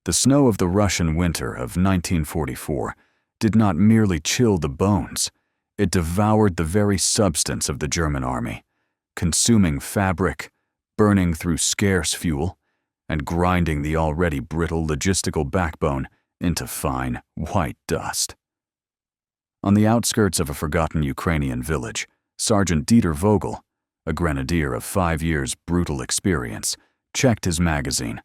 The snow of the Russian winter of 1944 did not merely chill the bones, it devoured the very substance of the German army, consuming fabric, burning through scarce fuel, and grinding the already brittle logistical backbone into fine, white dust. On the outskirts of a forgotten Ukrainian village, Sergeant Dieter Vogel, a grenadier of 5 years' brutal experience, checked his magazine.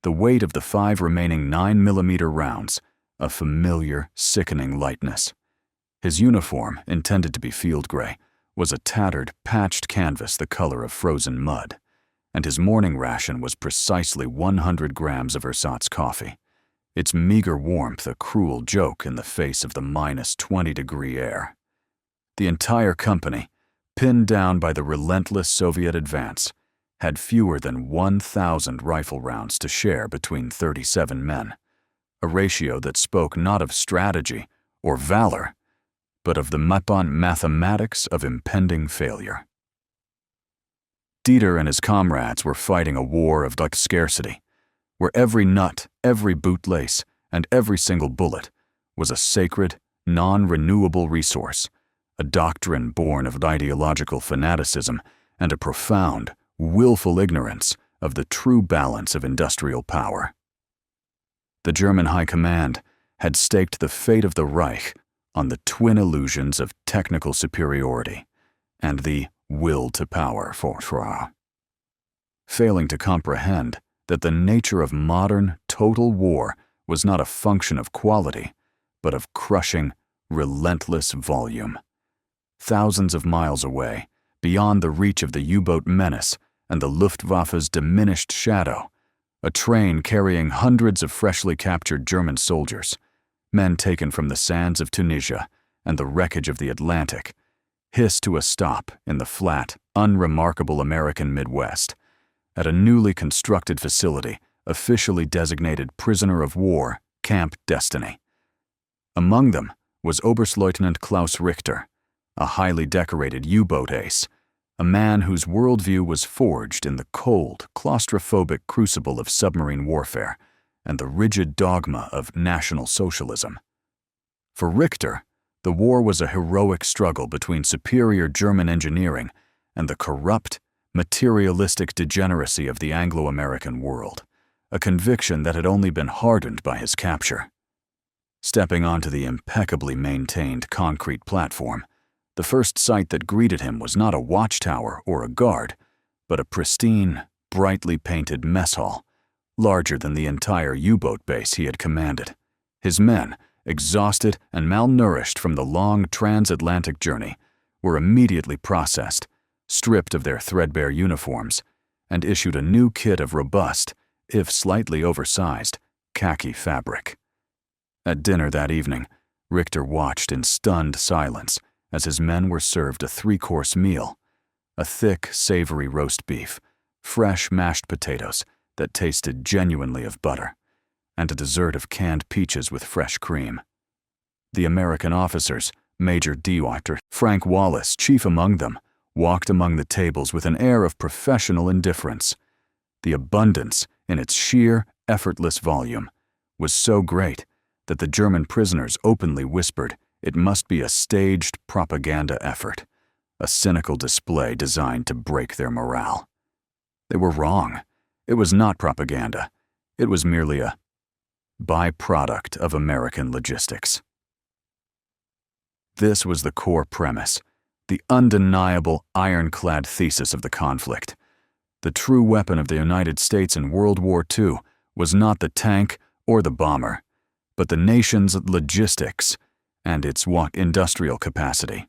The weight of the 5 remaining 9mm rounds, a familiar, sickening lightness. His uniform, intended to be field gray, was a tattered, patched canvas the color of frozen mud, and his morning ration was precisely 100 grams of ersatz coffee, its meager warmth a cruel joke in the face of the -20-degree air. The entire company, pinned down by the relentless Soviet advance, had fewer than 1,000 rifle rounds to share between 37 men, a ratio that spoke not of strategy or valor, but of the mathematics of impending failure. Dieter and his comrades were fighting a war of scarcity, where every nut, every bootlace, and every single bullet was a sacred, non-renewable resource, a doctrine born of ideological fanaticism and a profound, willful ignorance of the true balance of industrial power. The German High Command had staked the fate of the Reich on the twin illusions of technical superiority and the will to power for failing to comprehend that the nature of modern, total war was not a function of quality, but of crushing, relentless volume. Thousands of miles away, beyond the reach of the U-boat menace and the Luftwaffe's diminished shadow, a train carrying hundreds of freshly captured German soldiers, men taken from the sands of Tunisia and the wreckage of the Atlantic, hissed to a stop in the flat, unremarkable American Midwest, at a newly constructed facility officially designated prisoner of war Camp Destiny. Among them was Oberstleutnant Klaus Richter, a highly decorated U-boat ace, a man whose worldview was forged in the cold, claustrophobic crucible of submarine warfare and the rigid dogma of National Socialism. For Richter, the war was a heroic struggle between superior German engineering and the corrupt, materialistic degeneracy of the Anglo-American world, a conviction that had only been hardened by his capture. Stepping onto the impeccably maintained concrete platform, the first sight that greeted him was not a watchtower or a guard, but a pristine, brightly painted mess hall, larger than the entire U-boat base he had commanded. His men, exhausted and malnourished from the long transatlantic journey, were immediately processed, stripped of their threadbare uniforms, and issued a new kit of robust, if slightly oversized, khaki fabric. At dinner that evening, Richter watched in stunned silence as his men were served a 3-course meal, a thick, savory roast beef, fresh mashed potatoes that tasted genuinely of butter, and a dessert of canned peaches with fresh cream. The American officers, Major Dr. Frank Wallace chief among them, walked among the tables with an air of professional indifference. The abundance, in its sheer, effortless volume, was so great that the German prisoners openly whispered it must be a staged propaganda effort, a cynical display designed to break their morale. They were wrong. It was not propaganda. It was merely a byproduct of American logistics. This was the core premise, the undeniable ironclad thesis of the conflict. The true weapon of the United States in World War II was not the tank or the bomber, but the nation's logistics and its industrial capacity,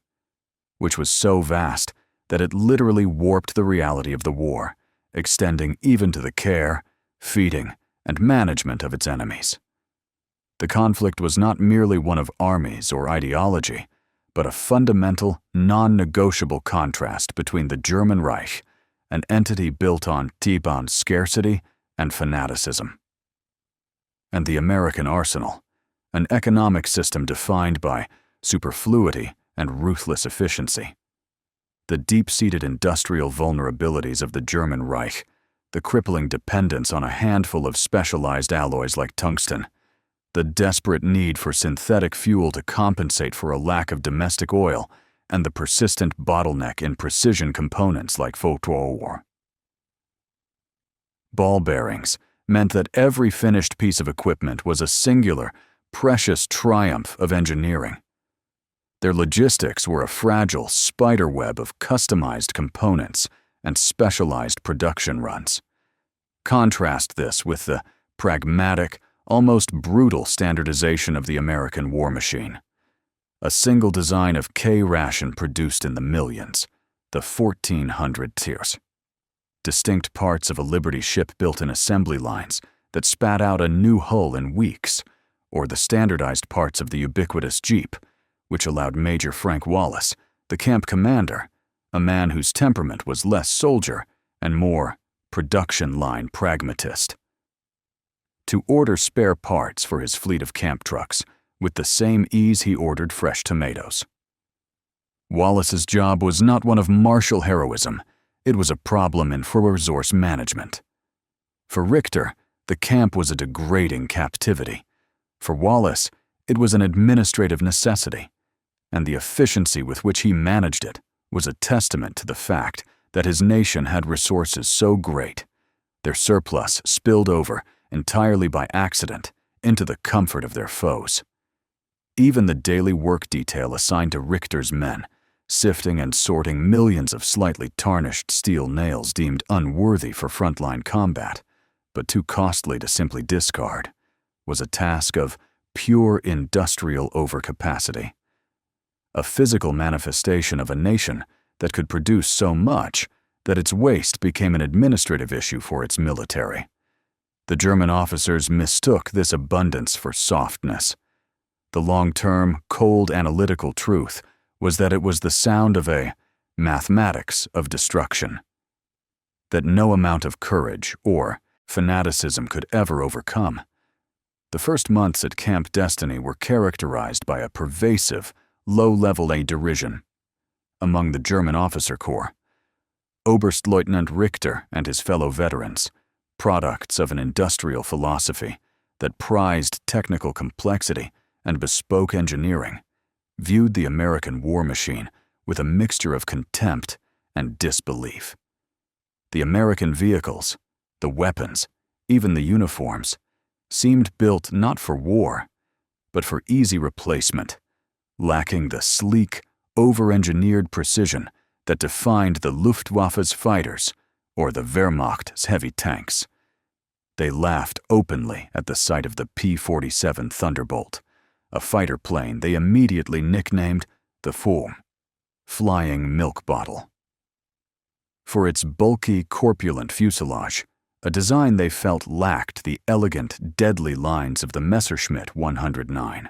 which was so vast that it literally warped the reality of the war, extending even to the care, feeding, and management of its enemies. The conflict was not merely one of armies or ideology, but a fundamental, non-negotiable contrast between the German Reich, an entity built on scarcity and fanaticism, and the American arsenal, an economic system defined by superfluity and ruthless efficiency. The deep-seated industrial vulnerabilities of the German Reich, the crippling dependence on a handful of specialized alloys like tungsten, the desperate need for synthetic fuel to compensate for a lack of domestic oil, and the persistent bottleneck in precision components like footnote. Ball bearings meant that every finished piece of equipment was a singular, precious triumph of engineering. Their logistics were a fragile spiderweb of customized components and specialized production runs. Contrast this with the pragmatic, almost brutal standardization of the American war machine. A single design of K ration produced in the millions, the 1,400 tiers. Distinct parts of a Liberty ship built in assembly lines that spat out a new hull in weeks, or the standardized parts of the ubiquitous Jeep, which allowed Major Frank Wallace, the camp commander, a man whose temperament was less soldier and more production line pragmatist, to order spare parts for his fleet of camp trucks with the same ease he ordered fresh tomatoes. Wallace's job was not one of martial heroism, it was a problem in resource management. For Richter, the camp was a degrading captivity. For Wallace, it was an administrative necessity, and the efficiency with which he managed it was a testament to the fact that his nation had resources so great, their surplus spilled over entirely by accident into the comfort of their foes. Even the daily work detail assigned to Richter's men, sifting and sorting millions of slightly tarnished steel nails deemed unworthy for frontline combat, but too costly to simply discard, was a task of pure industrial overcapacity. A physical manifestation of a nation that could produce so much that its waste became an administrative issue for its military. The German officers mistook this abundance for softness. The long-term, cold analytical truth was that it was the sound of a mathematics of destruction, that no amount of courage or fanaticism could ever overcome. The first months at Camp Destiny were characterized by a pervasive, low-level derision among the German officer corps. Oberstleutnant Richter and his fellow veterans, products of an industrial philosophy that prized technical complexity and bespoke engineering, viewed the American war machine with a mixture of contempt and disbelief. The American vehicles, the weapons, even the uniforms, seemed built not for war, but for easy replacement, lacking the sleek, over-engineered precision that defined the Luftwaffe's fighters or the Wehrmacht's heavy tanks. They laughed openly at the sight of the P-47 Thunderbolt, a fighter plane they immediately nicknamed the FOM, Flying Milk Bottle. For its bulky, corpulent fuselage, a design they felt lacked the elegant, deadly lines of the Messerschmitt 109.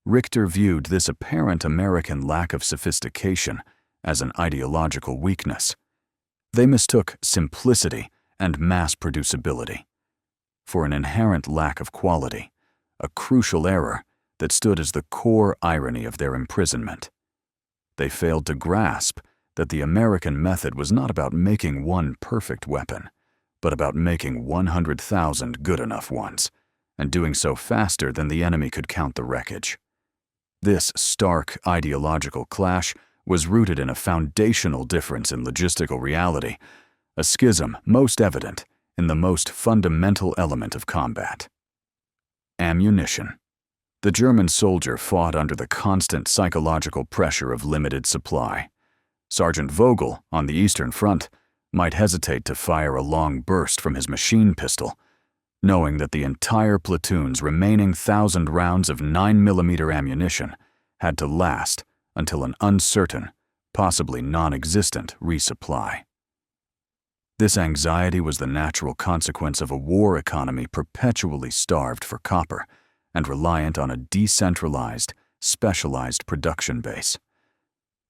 Richter viewed this apparent American lack of sophistication as an ideological weakness. They mistook simplicity and mass producibility for an inherent lack of quality, a crucial error that stood as the core irony of their imprisonment. They failed to grasp that the American method was not about making one perfect weapon, but about making 100,000 good enough ones, and doing so faster than the enemy could count the wreckage. This stark ideological clash was rooted in a foundational difference in logistical reality, a schism most evident in the most fundamental element of combat: ammunition. The German soldier fought under the constant psychological pressure of limited supply. Sergeant Vogel, on the Eastern Front, might hesitate to fire a long burst from his machine pistol, knowing that the entire platoon's remaining 1,000 rounds of 9mm ammunition had to last until an uncertain, possibly non-existent resupply. This anxiety was the natural consequence of a war economy perpetually starved for copper and reliant on a decentralized, specialized production base.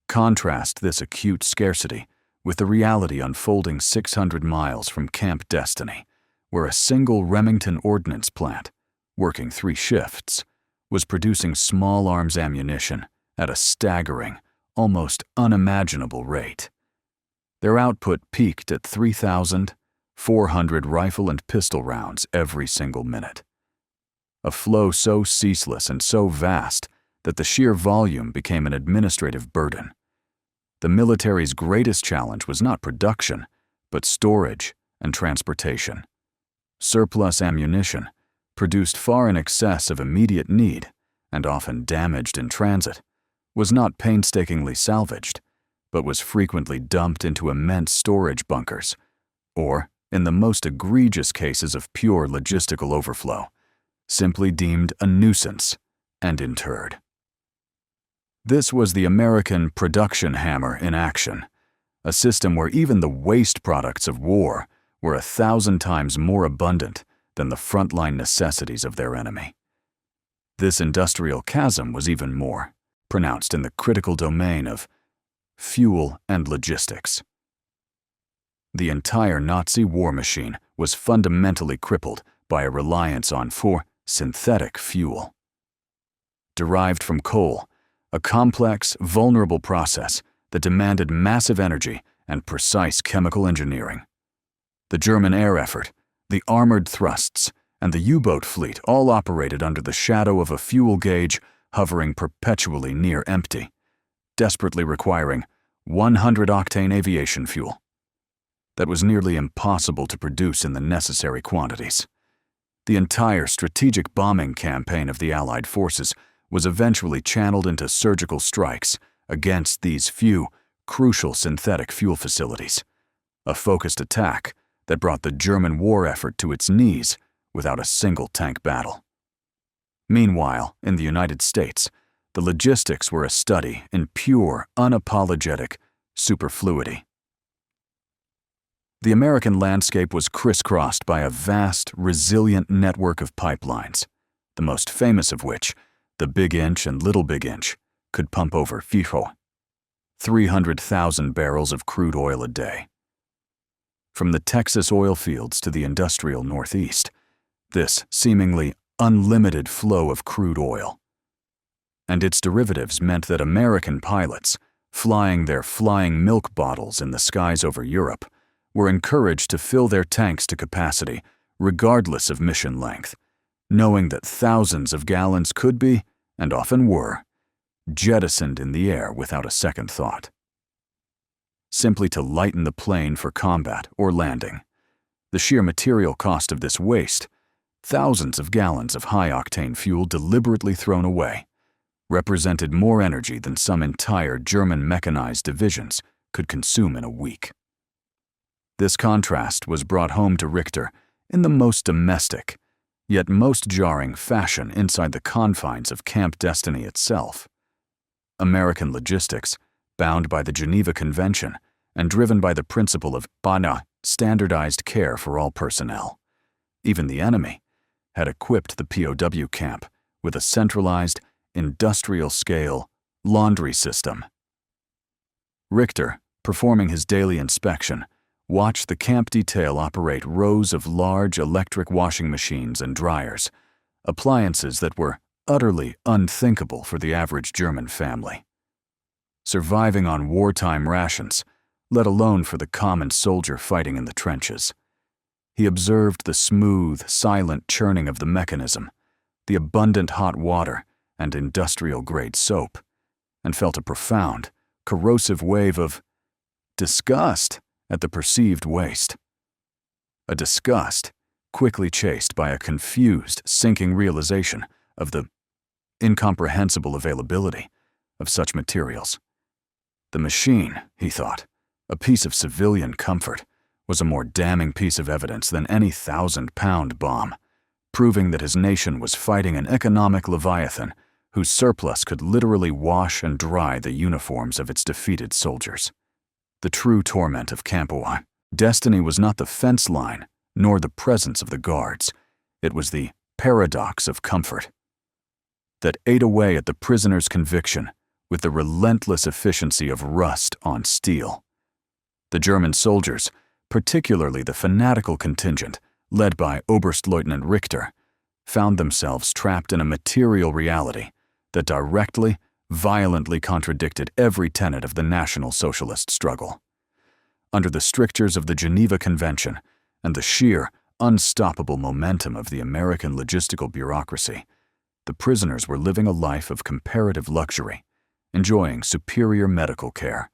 Contrast this acute scarcity with the reality unfolding 600 miles from Camp Destiny, where a single Remington ordnance plant, working 3 shifts, was producing small arms ammunition at a staggering, almost unimaginable rate. Their output peaked at 3,000, 400 rifle and pistol rounds every single minute. A flow so ceaseless and so vast that the sheer volume became an administrative burden. The military's greatest challenge was not production, but storage and transportation. Surplus ammunition, produced far in excess of immediate need and often damaged in transit, was not painstakingly salvaged, but was frequently dumped into immense storage bunkers, or, in the most egregious cases of pure logistical overflow, simply deemed a nuisance and interred. This was the American production hammer in action, a system where even the waste products of war were 1,000 times more abundant than the frontline necessities of their enemy. This industrial chasm was even more pronounced in the critical domain of fuel and logistics. The entire Nazi war machine was fundamentally crippled by a reliance on synthetic fuel. Derived from coal, a complex, vulnerable process that demanded massive energy and precise chemical engineering. The German air effort, the armored thrusts, and the U-boat fleet all operated under the shadow of a fuel gauge hovering perpetually near empty, desperately requiring 100-octane aviation fuel that was nearly impossible to produce in the necessary quantities. The entire strategic bombing campaign of the Allied forces was eventually channeled into surgical strikes against these few, crucial synthetic fuel facilities, a focused attack that brought the German war effort to its knees without a single tank battle. Meanwhile, in the United States, the logistics were a study in pure, unapologetic superfluity. The American landscape was crisscrossed by a vast, resilient network of pipelines, the most famous of which, the Big Inch and Little Big Inch, could pump over 300,000 barrels of crude oil a day. From the Texas oil fields to the industrial Northeast, this seemingly unlimited flow of crude oil and its derivatives meant that American pilots, flying their flying milk bottles in the skies over Europe, were encouraged to fill their tanks to capacity regardless of mission length, knowing that thousands of gallons could be, and often were, jettisoned in the air without a second thought. Simply to lighten the plane for combat or landing. The sheer material cost of this waste, thousands of gallons of high-octane fuel deliberately thrown away, represented more energy than some entire German mechanized divisions could consume in a week. This contrast was brought home to Richter in the most domestic, yet most jarring fashion inside the confines of Camp Destiny itself. American logistics, bound by the Geneva Convention and driven by the principle of standardized care for all personnel. Even the enemy had equipped the POW camp with a centralized, industrial-scale laundry system. Richter, performing his daily inspection, watched the camp detail operate rows of large electric washing machines and dryers, appliances that were utterly unthinkable for the average German family. Surviving on wartime rations, let alone for the common soldier fighting in the trenches. He observed the smooth, silent churning of the mechanism, the abundant hot water and industrial-grade soap, and felt a profound, corrosive wave of disgust at the perceived waste. A disgust quickly chased by a confused, sinking realization of the incomprehensible availability of such materials. The machine, he thought, a piece of civilian comfort, was a more damning piece of evidence than any 1,000-pound bomb, proving that his nation was fighting an economic leviathan whose surplus could literally wash and dry the uniforms of its defeated soldiers. The true torment of Camp Destiny was not the fence line, nor the presence of the guards. It was the paradox of comfort that ate away at the prisoner's conviction with the relentless efficiency of rust on steel. The German soldiers, particularly the fanatical contingent led by Oberstleutnant Richter, found themselves trapped in a material reality that directly, violently contradicted every tenet of the National Socialist struggle. Under the strictures of the Geneva Convention, and the sheer, unstoppable momentum of the American logistical bureaucracy, the prisoners were living a life of comparative luxury, enjoying superior medical care,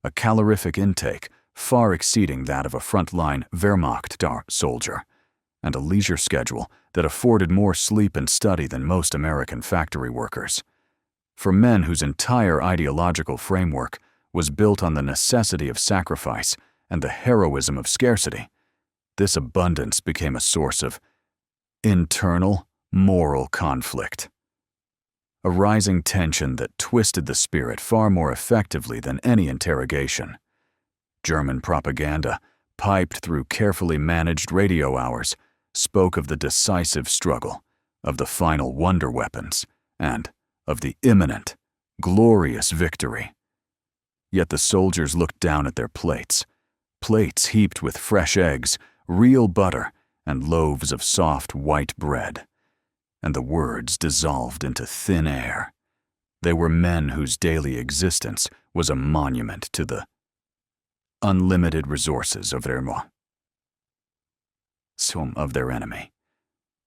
a calorific intake far exceeding that of a frontline Wehrmacht soldier, and a leisure schedule that afforded more sleep and study than most American factory workers. For men whose entire ideological framework was built on the necessity of sacrifice and the heroism of scarcity, this abundance became a source of internal, moral conflict. A rising tension that twisted the spirit far more effectively than any interrogation. German propaganda, piped through carefully managed radio hours, spoke of the decisive struggle, of the final wonder weapons, and of the imminent, glorious victory. Yet the soldiers looked down at their plates heaped with fresh eggs, real butter, and loaves of soft white bread. And the words dissolved into thin air. They were men whose daily existence was a monument to the unlimited resources of their enemy.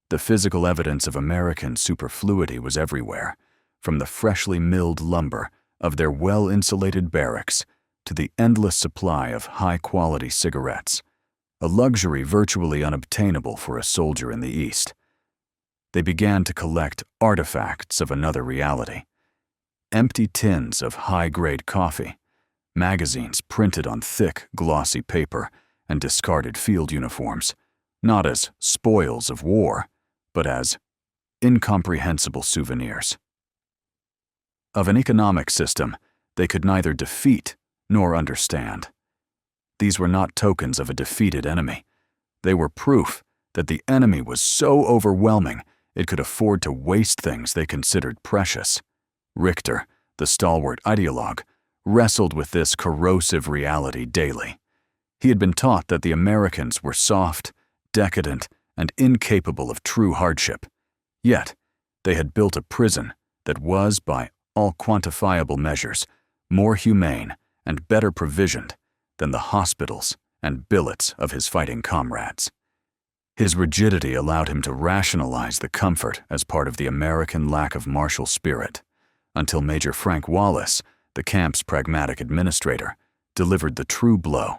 The physical evidence of American superfluity was everywhere, from the freshly milled lumber of their well-insulated barracks to the endless supply of high-quality cigarettes, a luxury virtually unobtainable for a soldier in the East. They began to collect artifacts of another reality. Empty tins of high-grade coffee, magazines printed on thick, glossy paper, and discarded field uniforms, not as spoils of war, but as incomprehensible souvenirs. Of an economic system they could neither defeat nor understand. These were not tokens of a defeated enemy. They were proof that the enemy was so overwhelming it could afford to waste things they considered precious. Richter, the stalwart ideologue, wrestled with this corrosive reality daily. He had been taught that the Americans were soft, decadent, and incapable of true hardship. Yet, they had built a prison that was, by all quantifiable measures, more humane and better provisioned than the hospitals and billets of his fighting comrades. His rigidity allowed him to rationalize the comfort as part of the American lack of martial spirit, until Major Frank Wallace, the camp's pragmatic administrator, delivered the true blow,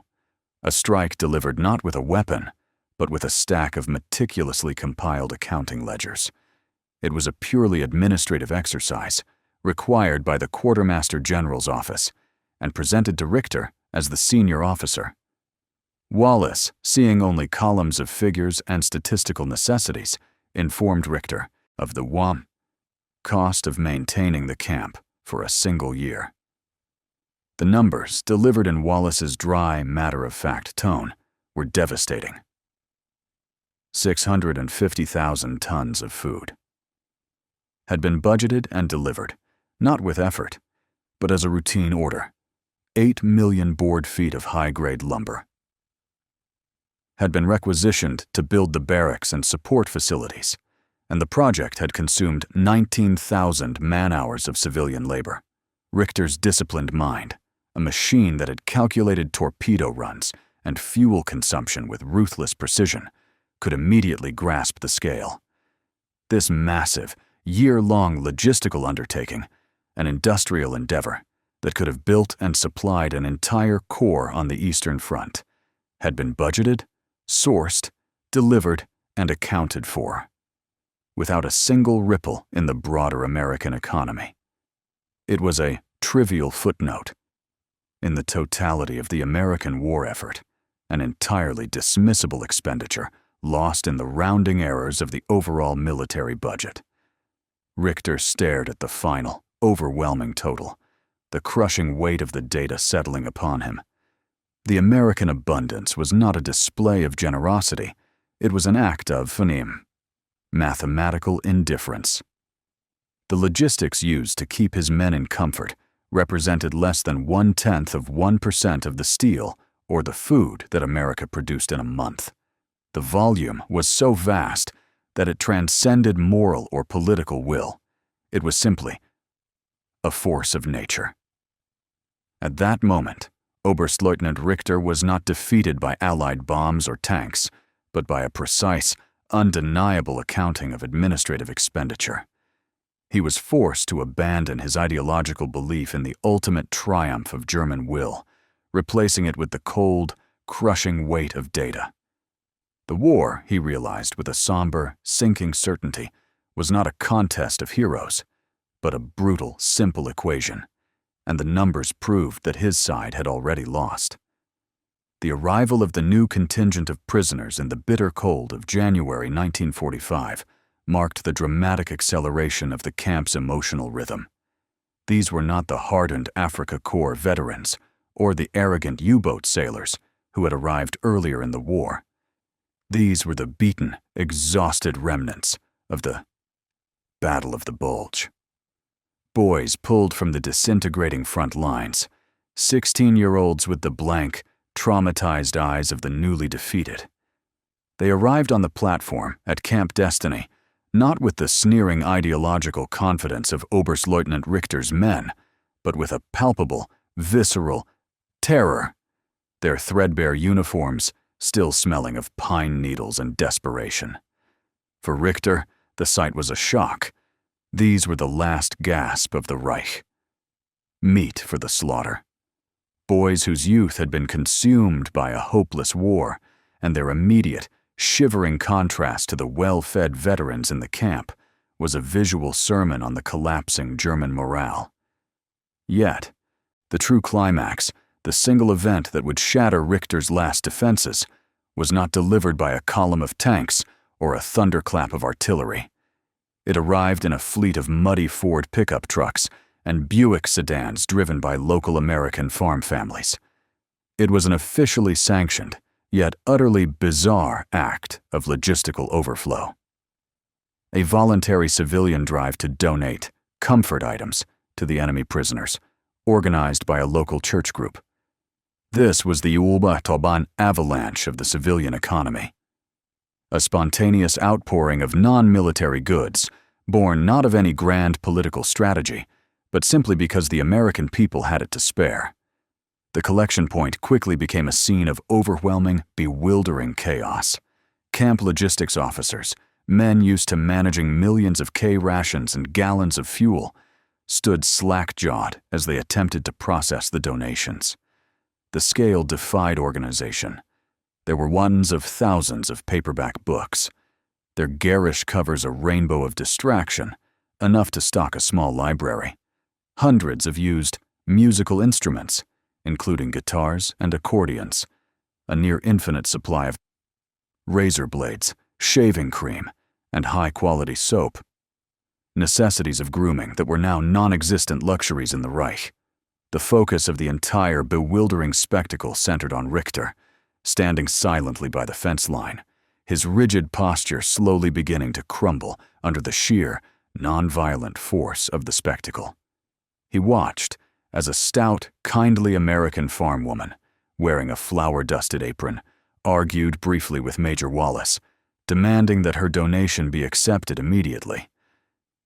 a strike delivered not with a weapon, but with a stack of meticulously compiled accounting ledgers. It was a purely administrative exercise, required by the Quartermaster General's office, and presented to Richter as the senior officer. Wallace, seeing only columns of figures and statistical necessities, informed Richter of the cost of maintaining the camp for a single year. The numbers, delivered in Wallace's dry, matter-of-fact tone, were devastating. 650,000 tons of food had been budgeted and delivered, not with effort, but as a routine order. 8 million board feet of high-grade lumber had been requisitioned to build the barracks and support facilities, and the project had consumed 19,000 man-hours of civilian labor. Richter's disciplined mind, a machine that had calculated torpedo runs and fuel consumption with ruthless precision, could immediately grasp the scale. This massive, year-long logistical undertaking, an industrial endeavor that could have built and supplied an entire corps on the Eastern Front, had been budgeted, sourced, delivered, and accounted for, without a single ripple in the broader American economy. It was a trivial footnote in the totality of the American war effort, an entirely dismissible expenditure lost in the rounding errors of the overall military budget. Richter stared at the final, overwhelming total, the crushing weight of the data settling upon him. The American abundance was not a display of generosity, it was an act of mathematical indifference. The logistics used to keep his men in comfort represented less than 0.1% of the steel or the food that America produced in a month. The volume was so vast that it transcended moral or political will. It was simply a force of nature. At that moment, Oberstleutnant Richter was not defeated by Allied bombs or tanks, but by a precise, undeniable accounting of administrative expenditure. He was forced to abandon his ideological belief in the ultimate triumph of German will, replacing it with the cold, crushing weight of data. The war, he realized with a somber, sinking certainty, was not a contest of heroes, but a brutal, simple equation, and the numbers proved that his side had already lost. The arrival of the new contingent of prisoners in the bitter cold of January 1945 marked the dramatic acceleration of the camp's emotional rhythm. These were not the hardened Afrika Korps veterans or the arrogant U-boat sailors who had arrived earlier in the war. These were the beaten, exhausted remnants of the Battle of the Bulge. Boys pulled from the disintegrating front lines, 16-year-olds with the blank, traumatized eyes of the newly defeated. They arrived on the platform at Camp Destiny, not with the sneering ideological confidence of Oberstleutnant Richter's men, but with a palpable, visceral terror, their threadbare uniforms still smelling of pine needles and desperation. For Richter, the sight was a shock. These were the last gasp of the Reich. Meat for the slaughter. Boys whose youth had been consumed by a hopeless war, and their immediate, shivering contrast to the well-fed veterans in the camp was a visual sermon on the collapsing German morale. Yet, the true climax, the single event that would shatter Richter's last defenses, was not delivered by a column of tanks or a thunderclap of artillery. It arrived in a fleet of muddy Ford pickup trucks and Buick sedans driven by local American farm families. It was an officially sanctioned, yet utterly bizarre act of logistical overflow. A voluntary civilian drive to donate comfort items to the enemy prisoners, organized by a local church group. This was the Ulba-Tauban avalanche of the civilian economy. A spontaneous outpouring of non-military goods, born not of any grand political strategy, but simply because the American people had it to spare. The collection point quickly became a scene of overwhelming, bewildering chaos. Camp logistics officers, men used to managing millions of K rations and gallons of fuel, stood slack-jawed as they attempted to process the donations. The scale defied organization. There were ones of thousands of paperback books. Their garish covers a rainbow of distraction, enough to stock a small library. Hundreds of used musical instruments, including guitars and accordions, a near infinite supply of razor blades, shaving cream, and high-quality soap. Necessities of grooming that were now non-existent luxuries in the Reich. The focus of the entire bewildering spectacle centered on Richter, standing silently by the fence line, his rigid posture slowly beginning to crumble under the sheer, non-violent force of the spectacle. He watched as a stout, kindly American farm woman, wearing a flour-dusted apron, argued briefly with Major Wallace, demanding that her donation be accepted immediately.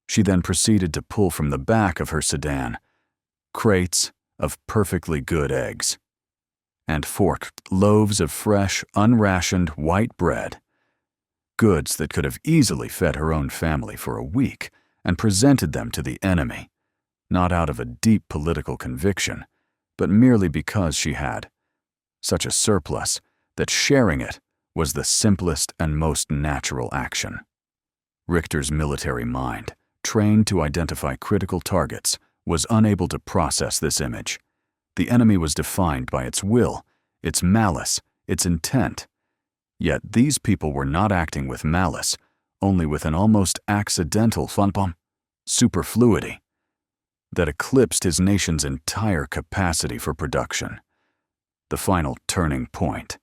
She then proceeded to pull from the back of her sedan crates of perfectly good eggs and forked loaves of fresh, unrationed white bread, goods that could have easily fed her own family for a week, and presented them to the enemy, not out of a deep political conviction, but merely because she had such a surplus that sharing it was the simplest and most natural action. Richter's military mind, trained to identify critical targets, was unable to process this image. The enemy was defined by its will, its malice, its intent. Yet these people were not acting with malice, only with an almost accidental superfluity that eclipsed his nation's entire capacity for production. The final turning point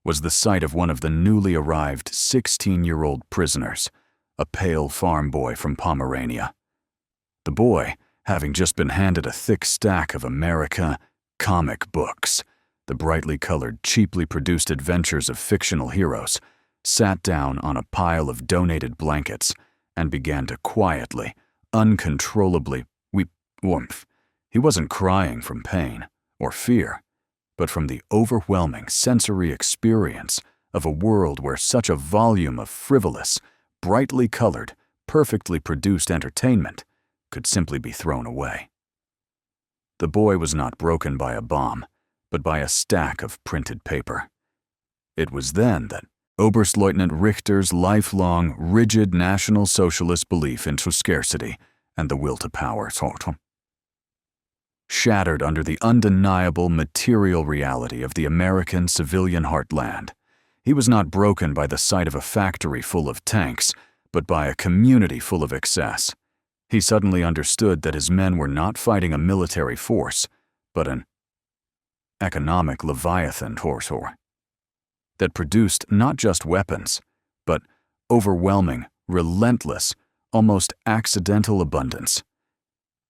was the sight of one of the newly arrived 16-year-old prisoners, a pale farm boy from Pomerania. The boy, having just been handed a thick stack of America comic books, the brightly colored, cheaply produced adventures of fictional heroes, sat down on a pile of donated blankets and began to quietly, uncontrollably weep. Warmth. He wasn't crying from pain or fear, but from the overwhelming sensory experience of a world where such a volume of frivolous, brightly colored, perfectly produced entertainment could simply be thrown away. The boy was not broken by a bomb, but by a stack of printed paper. It was then that Oberstleutnant Richter's lifelong, rigid National Socialist belief into scarcity and the will to power shattered under the undeniable material reality of the American civilian heartland. He was not broken by the sight of a factory full of tanks, but by a community full of excess. He suddenly understood that his men were not fighting a military force, but an economic leviathan that produced not just weapons, but overwhelming, relentless, almost accidental abundance.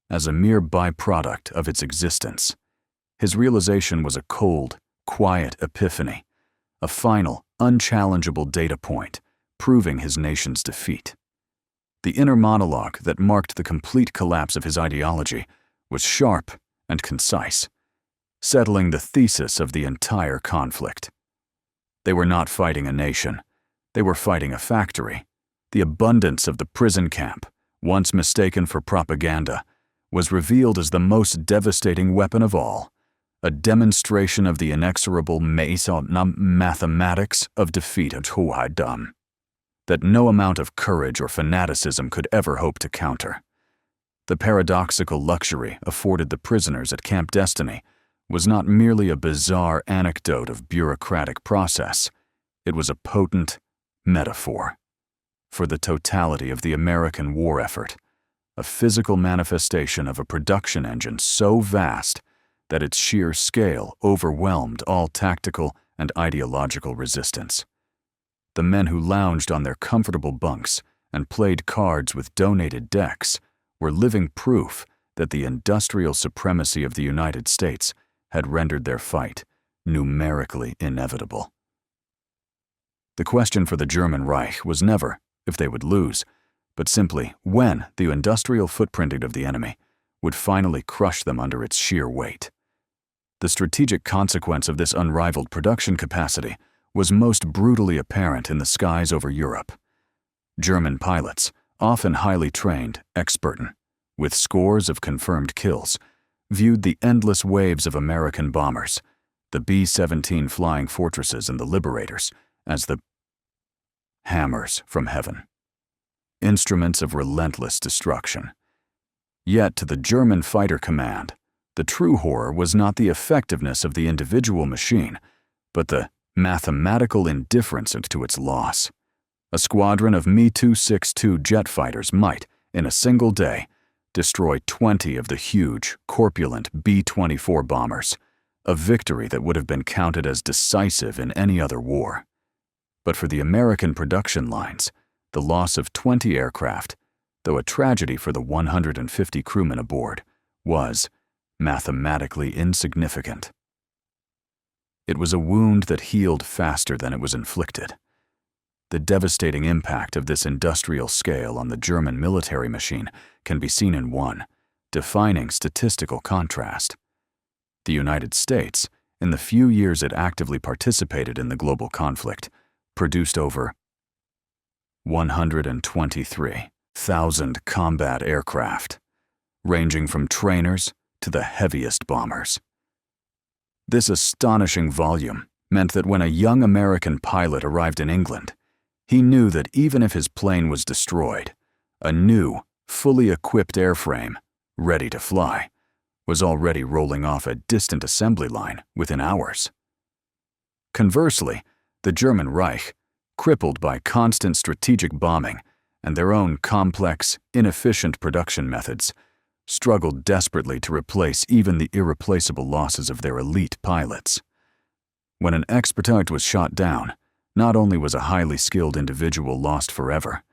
As a mere byproduct of its existence, his realization was a cold, quiet epiphany, a final, unchallengeable data point proving his nation's defeat. The inner monologue that marked the complete collapse of his ideology was sharp and concise, settling the thesis of the entire conflict. They were not fighting a nation. They were fighting a factory. The abundance of the prison camp, once mistaken for propaganda, was revealed as the most devastating weapon of all, a demonstration of the inexorable mathematics of defeat that no amount of courage or fanaticism could ever hope to counter. The paradoxical luxury afforded the prisoners at Camp Destiny was not merely a bizarre anecdote of bureaucratic process, it was a potent metaphor for the totality of the American war effort, a physical manifestation of a production engine so vast that its sheer scale overwhelmed all tactical and ideological resistance. The men who lounged on their comfortable bunks and played cards with donated decks were living proof that the industrial supremacy of the United States had rendered their fight numerically inevitable. The question for the German Reich was never if they would lose, but simply when the industrial footprinting of the enemy would finally crush them under its sheer weight. The strategic consequence of this unrivaled production capacity was most brutally apparent in the skies over Europe. German pilots, often highly trained, experten, with scores of confirmed kills, viewed the endless waves of American bombers, the B-17 Flying Fortresses and the Liberators, as the hammers from heaven, instruments of relentless destruction. Yet to the German fighter command, the true horror was not the effectiveness of the individual machine, but the mathematical indifference to its loss. A squadron of Me-262 jet fighters might, in a single day, destroy 20 of the huge, corpulent B-24 bombers, a victory that would have been counted as decisive in any other war. But for the American production lines, the loss of 20 aircraft, though a tragedy for the 150 crewmen aboard, was mathematically insignificant. It was a wound that healed faster than it was inflicted. The devastating impact of this industrial scale on the German military machine can be seen in one defining statistical contrast. The United States, in the few years it actively participated in the global conflict, produced over 123,000 combat aircraft, ranging from trainers to the heaviest bombers. This astonishing volume meant that when a young American pilot arrived in England, he knew that even if his plane was destroyed, a new, fully equipped airframe, ready to fly, was already rolling off a distant assembly line within hours. Conversely, the German Reich, crippled by constant strategic bombing and their own complex, inefficient production methods, struggled desperately to replace even the irreplaceable losses of their elite pilots. When an expert was shot down, not only was a highly skilled individual lost forever,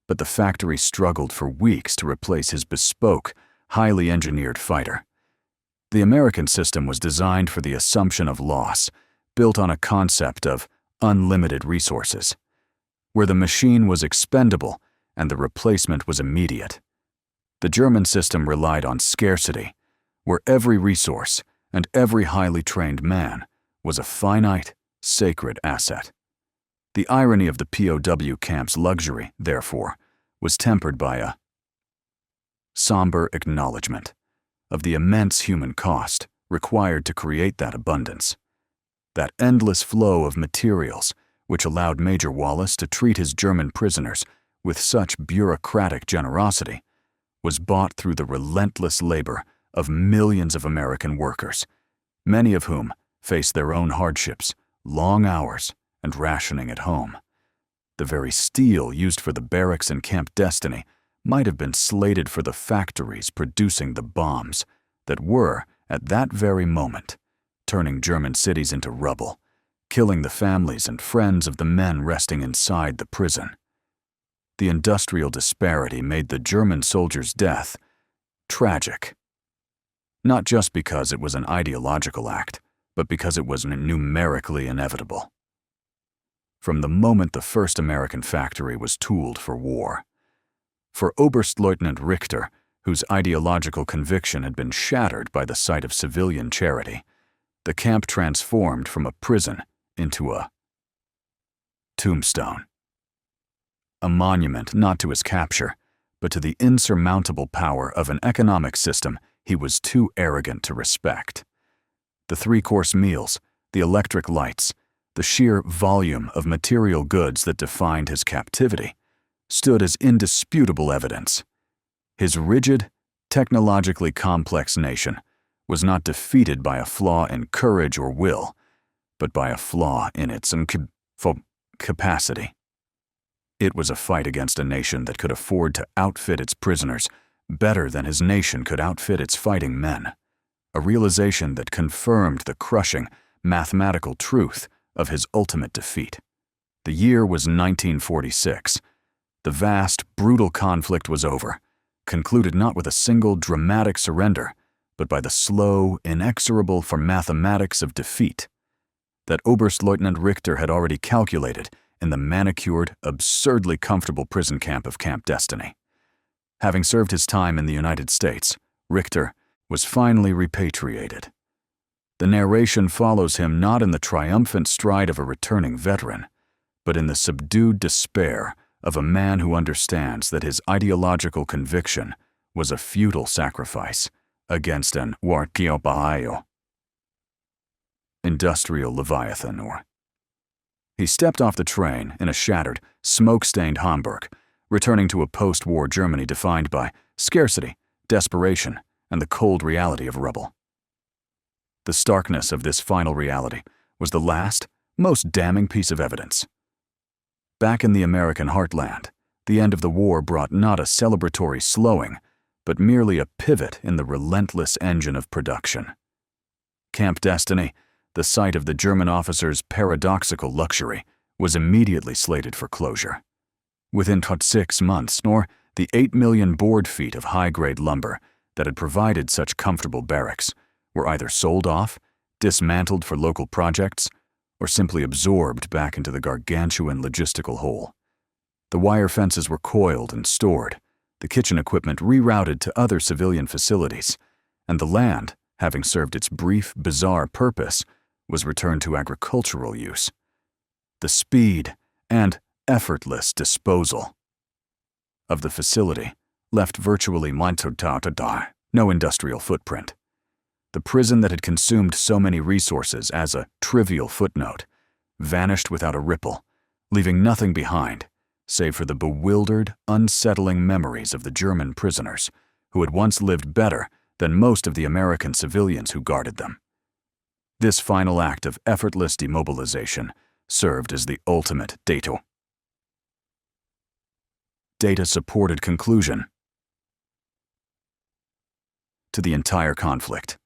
but the factory struggled for weeks to replace his bespoke, highly engineered fighter. The American system was designed for the assumption of loss, built on a concept of unlimited resources, where the machine was expendable and the replacement was immediate. The German system relied on scarcity, where every resource and every highly trained man was a finite, sacred asset. The irony of the POW camp's luxury, therefore, was tempered by a somber acknowledgement of the immense human cost required to create that abundance. That endless flow of materials which allowed Major Wallace to treat his German prisoners with such bureaucratic generosity was bought through the relentless labor of millions of American workers, many of whom faced their own hardships, long hours, and rationing at home. The very steel used for the barracks in Camp Destiny might have been slated for the factories producing the bombs that were, at that very moment, turning German cities into rubble, killing the families and friends of the men resting inside the prison. The industrial disparity made the German soldier's death tragic, not just because it was an ideological act, but because it was numerically inevitable. From the moment the first American factory was tooled for war. For Oberstleutnant Richter, whose ideological conviction had been shattered by the sight of civilian charity, the camp transformed from a prison into a tombstone. A monument not to his capture, but to the insurmountable power of an economic system he was too arrogant to respect. The three-course meals, the electric lights, the sheer volume of material goods that defined his captivity stood as indisputable evidence. His rigid, technologically complex nation was not defeated by a flaw in courage or will, but by a flaw in its capacity. It was a fight against a nation that could afford to outfit its prisoners better than his nation could outfit its fighting men, a realization that confirmed the crushing, mathematical truth of his ultimate defeat. The year was 1946. The vast, brutal conflict was over, concluded not with a single dramatic surrender, but by the slow, inexorable for mathematics of defeat that Oberstleutnant Richter had already calculated in the manicured, absurdly comfortable prison camp of Camp Destiny. Having served his time in the United States, Richter was finally repatriated. The narration follows him not in the triumphant stride of a returning veteran, but in the subdued despair of a man who understands that his ideological conviction was a futile sacrifice against an industrial leviathan. He stepped off the train in a shattered, smoke-stained Hamburg, returning to a post-war Germany defined by scarcity, desperation, and the cold reality of rubble. The starkness of this final reality was the last, most damning piece of evidence. Back in the American heartland, the end of the war brought not a celebratory slowing, but merely a pivot in the relentless engine of production. Camp Destiny, the site of the German officers' paradoxical luxury, was immediately slated for closure. Within 6 months, the 8 million board feet of high-grade lumber that had provided such comfortable barracks were either sold off, dismantled for local projects, or simply absorbed back into the gargantuan logistical hole. The wire fences were coiled and stored, the kitchen equipment rerouted to other civilian facilities, and the land, having served its brief, bizarre purpose, was returned to agricultural use. The speed and effortless disposal of the facility left virtually no industrial footprint. The prison that had consumed so many resources as a trivial footnote vanished without a ripple, leaving nothing behind save for the bewildered, unsettling memories of the German prisoners who had once lived better than most of the American civilians who guarded them. This final act of effortless demobilization served as the ultimate data-supported conclusion to the entire conflict.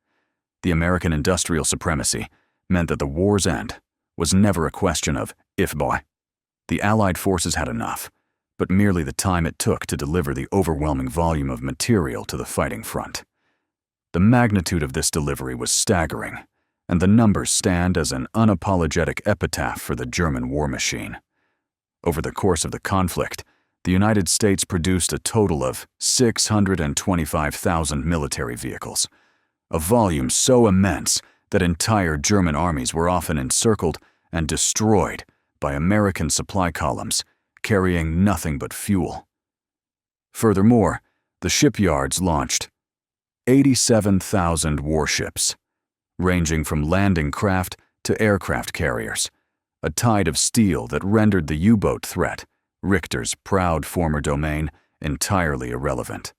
The American industrial supremacy meant that the war's end was never a question of if. The Allied forces had enough, but merely the time it took to deliver the overwhelming volume of material to the fighting front. The magnitude of this delivery was staggering, and the numbers stand as an unapologetic epitaph for the German war machine. Over the course of the conflict, the United States produced a total of 625,000 military vehicles, a volume so immense that entire German armies were often encircled and destroyed by American supply columns, carrying nothing but fuel. Furthermore, the shipyards launched 87,000 warships, ranging from landing craft to aircraft carriers, a tide of steel that rendered the U-boat threat, Richter's proud former domain, entirely irrelevant.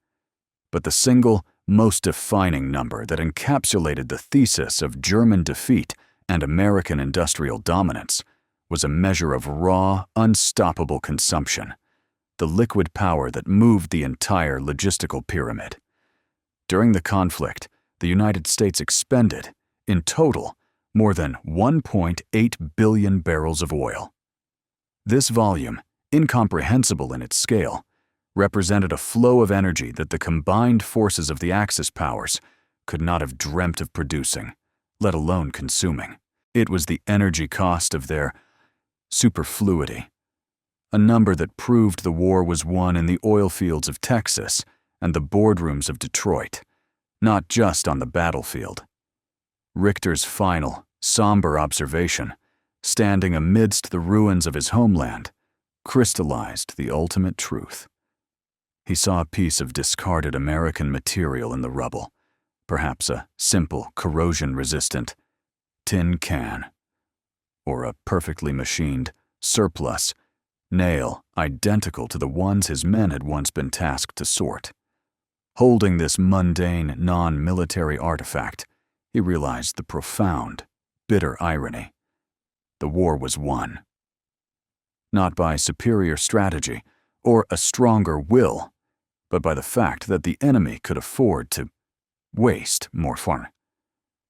But the single, most defining number that encapsulated the thesis of German defeat and American industrial dominance was a measure of raw, unstoppable consumption, the liquid power that moved the entire logistical pyramid. During the conflict, the United States expended, in total, more than 1.8 billion barrels of oil. This volume, incomprehensible in its scale, represented a flow of energy that the combined forces of the Axis powers could not have dreamt of producing, let alone consuming. It was the energy cost of their superfluity, a number that proved the war was won in the oil fields of Texas and the boardrooms of Detroit, not just on the battlefield. Richter's final, somber observation, standing amidst the ruins of his homeland, crystallized the ultimate truth. He saw a piece of discarded American material in the rubble, perhaps a simple, corrosion-resistant tin can, or a perfectly machined, surplus nail identical to the ones his men had once been tasked to sort. Holding this mundane, non-military artifact, he realized the profound, bitter irony. The war was won. Not by superior strategy or a stronger will, but by the fact that the enemy could afford to waste more farm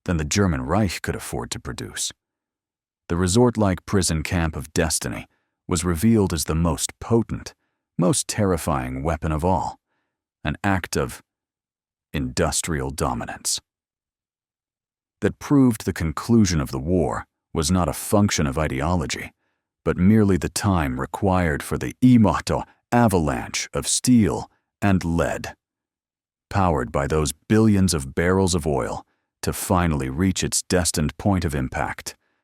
than the German Reich could afford to produce. The resort-like prison camp of destiny was revealed as the most potent, most terrifying weapon of all, an act of industrial dominance that proved the conclusion of the war was not a function of ideology, but merely the time required for the avalanche of steel and lead, powered by those billions of barrels of oil, to finally reach its destined point of impact.